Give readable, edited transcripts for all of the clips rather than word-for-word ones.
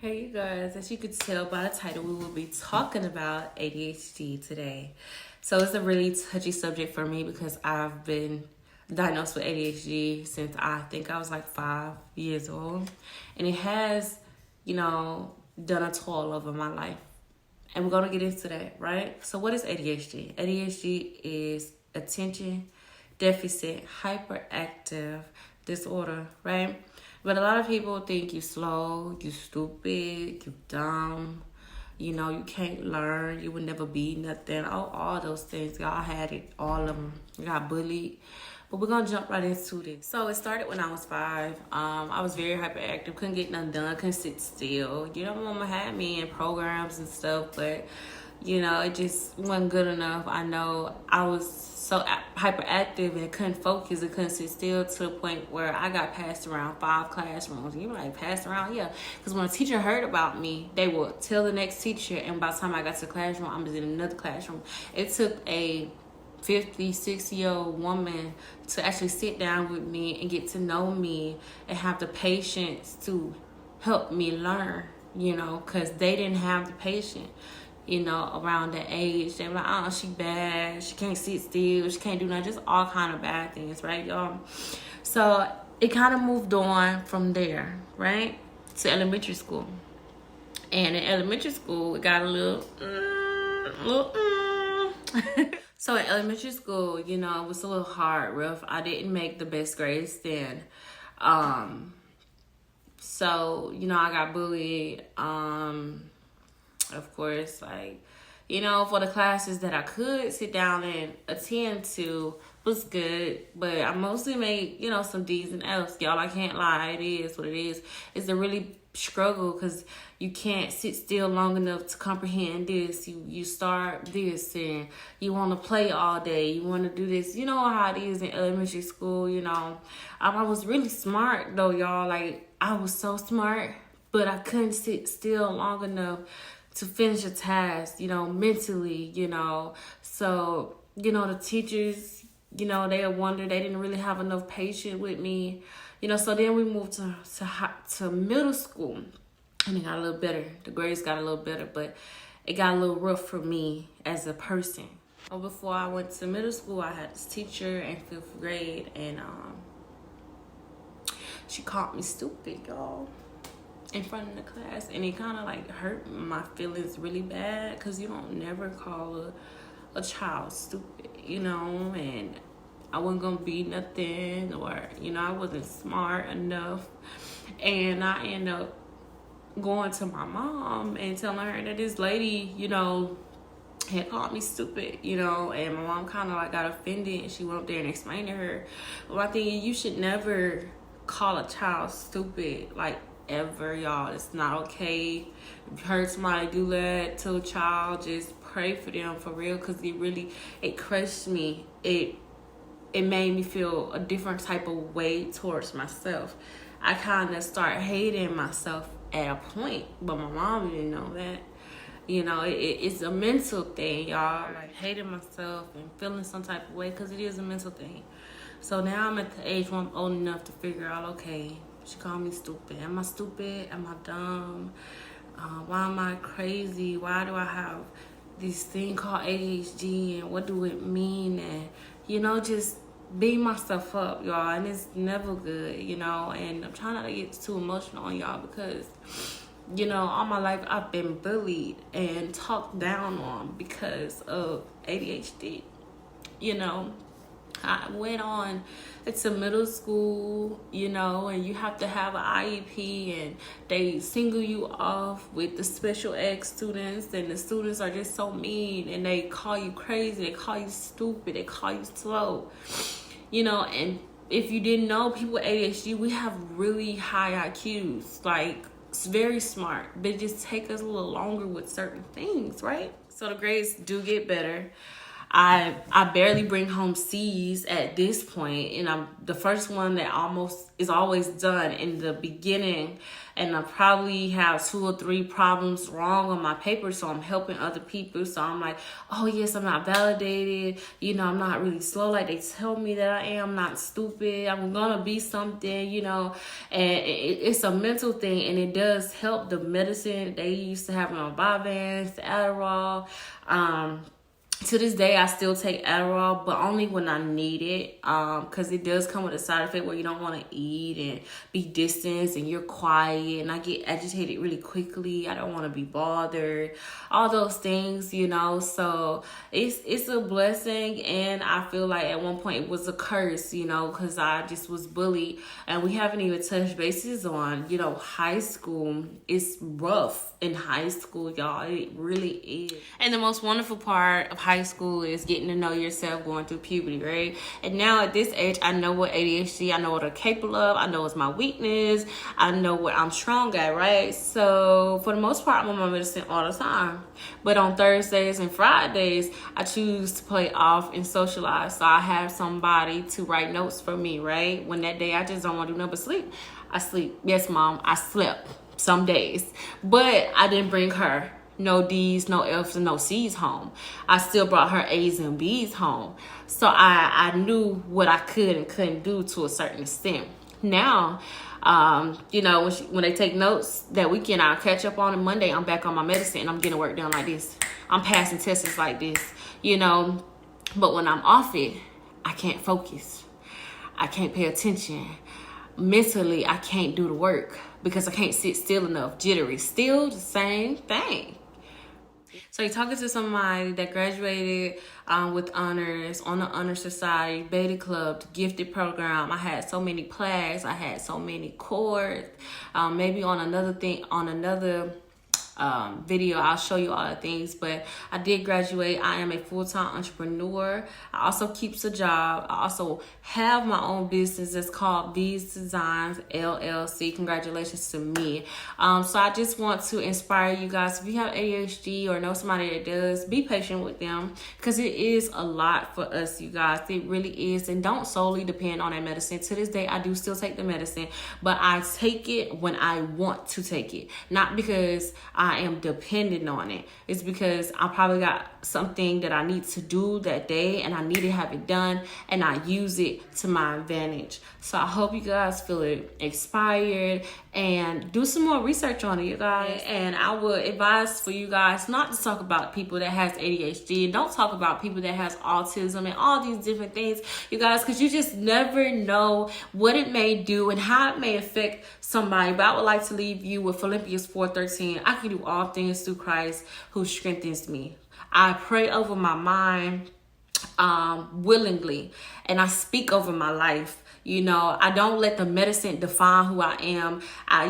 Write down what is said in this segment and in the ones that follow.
Hey you guys, as you could tell by the title, we will be talking about ADHD today. So it's a really touchy subject for me because I've been diagnosed with ADHD since I think I was like 5 years old. And it has, done a toll over my life. And we're going to get into that, right? So what is ADHD? ADHD is attention deficit hyperactive disorder, right? But a lot of people think you slow, you stupid, you dumb, you can't learn, you would never be nothing. All those things. Y'all had it, all of them. You got bullied. But we're going to jump right into this. So it started when I was 5. I was very hyperactive, couldn't get nothing done, couldn't sit still. Mama had me in programs and stuff, but, it just wasn't good enough. I know I was so hyperactive and couldn't focus and couldn't sit still to the point where I got passed around 5 classrooms. You like passed around? Yeah. Because when a teacher heard about me, they would tell the next teacher, and by the time I got to the classroom, I was in another classroom. It took a 50, 60-year-old woman to actually sit down with me and get to know me and have the patience to help me learn, because they didn't have the patience. Around that age, they were like, oh, she bad, she can't sit still, she can't do nothing, just all kind of bad things, right, y'all? So it kind of moved on from there, right, to elementary school. And in elementary school, it got a little So in elementary school, it was a little hard, rough. I didn't make the best grades then. So, I got bullied. Of course, for the classes that I could sit down and attend to was good, but I mostly made, some D's and F's. Y'all, I can't lie. It is what it is. It's a really struggle because you can't sit still long enough to comprehend this. You start this and you want to play all day. You want to do this. You know how it is in elementary school, I was really smart, though, y'all. I was so smart, but I couldn't sit still long enough to finish a task, mentally, So, the teachers, they wonder, they didn't really have enough patience with me, So then we moved to middle school, and it got a little better. The grades got a little better, but it got a little rough for me as a person. Before I went to middle school, I had this teacher in 5th grade, and she called me stupid, y'all, in front of the class, and it kind of hurt my feelings really bad because you don't never call a child stupid, and I wasn't gonna be nothing, or I wasn't smart enough. And I ended up going to my mom and telling her that this lady, had called me stupid, and my mom kind of got offended, and she went up there and explained to her. But my thing is, you should never call a child stupid, ever, y'all. It's not okay. If you heard somebody do that to a child, just pray for them, for real, because it crushed me. It made me feel a different type of way towards myself. I kind of start hating myself at a point, but my mom didn't know that. It's a mental thing, y'all. Hating myself and feeling some type of way, because it is a mental thing. So now I'm at the age where I'm old enough to figure out, okay, she called me stupid. Am I stupid? Am I dumb? Why am I crazy? Why do I have this thing called ADHD? And what do it mean? And, just beat myself up, y'all. And it's never good, And I'm trying not to get too emotional on y'all because, all my life I've been bullied and talked down on because of ADHD, I went on to middle school, and you have to have an IEP, and they single you off with the special ed students, and the students are just so mean, and they call you crazy, they call you stupid, they call you slow, and if you didn't know, people with ADHD, we have really high IQs, it's very smart, but it just take us a little longer with certain things, right? So the grades do get better. I barely bring home C's at this point, and I'm the first one that almost is always done in the beginning, and I probably have 2 or 3 problems wrong on my paper, so I'm helping other people. So I'm like, oh yes, I'm not validated, I'm not really slow like they tell me that I am. I'm not stupid, I'm gonna be something, and it's a mental thing, and it does help. The medicine they used to have on Vyvanse, Adderall, to this day, I still take Adderall, but only when I need it, because it does come with a side effect where you don't want to eat and be distanced and you're quiet, and I get agitated really quickly. I don't want to be bothered, all those things, so it's a blessing, and I feel like at one point it was a curse, because I just was bullied, and we haven't even touched bases on, high school. It's rough in high school, y'all. It really is. And the most wonderful part of high school is getting to know yourself, going through puberty, right? And now at this age, I know what ADHD, I know what I'm capable of, I know what's my weakness, I know what I'm strong at, right? So for the most part, I'm on my medicine all the time. But on Thursdays and Fridays, I choose to play off and socialize. So I have somebody to write notes for me, right? When that day I just don't want to do nothing but sleep, I sleep. Yes, Mom, I slept some days, but I didn't bring her no D's, no F's, and no C's home. I still brought her A's and B's home. So I knew what I could and couldn't do to a certain extent. Now, when they take notes that weekend, I'll catch up on it Monday. I'm back on my medicine and I'm getting work done like this. I'm passing tests like this, But when I'm off it, I can't focus. I can't pay attention. Mentally, I can't do the work because I can't sit still enough. Jittery. Still the same thing. So you're talking to somebody that graduated with honors on the honor society, beta club, gifted program. I had so many plaques. I had so many cords. Maybe on another video, I'll show you all the things, but I did graduate. I am a full-time entrepreneur. I also keeps a job. I also have my own business that's called V's Designs LLC. Congratulations to me. So I just want to inspire you guys. If you have ADHD or know somebody that does, be patient with them, because it is a lot for us, you guys. It really is. And don't solely depend on that medicine. To this day, I do still take the medicine, but I take it when I want to take it, not because I am dependent on it. It's because I probably got something that I need to do that day and I need to have it done, and I use it to my advantage. So I hope you guys feel inspired and do some more research on it, you guys. And I would advise for you guys not to talk about people that has ADHD, and don't talk about people that has autism and all these different things, you guys, because you just never know what it may do and how it may affect somebody. But I would like to leave you with Philippians 4:13. I can do all things through Christ who strengthens me. I pray over my mind willingly, and I speak over my life. I don't let the medicine define who I am.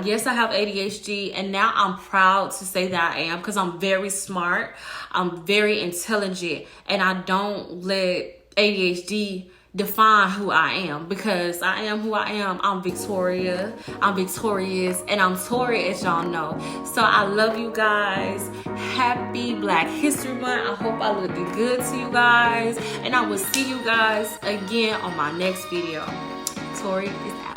Yes, I have ADHD, and now I'm proud to say that I am, because I'm very smart. I'm very intelligent, and I don't let ADHD define who I am, because I am who I am. I'm Victoria. I'm victorious, and I'm Tori, as y'all know. So I love you guys. Happy Black History Month. I hope I looked good to you guys, and I will see you guys again on my next video. Tori is out.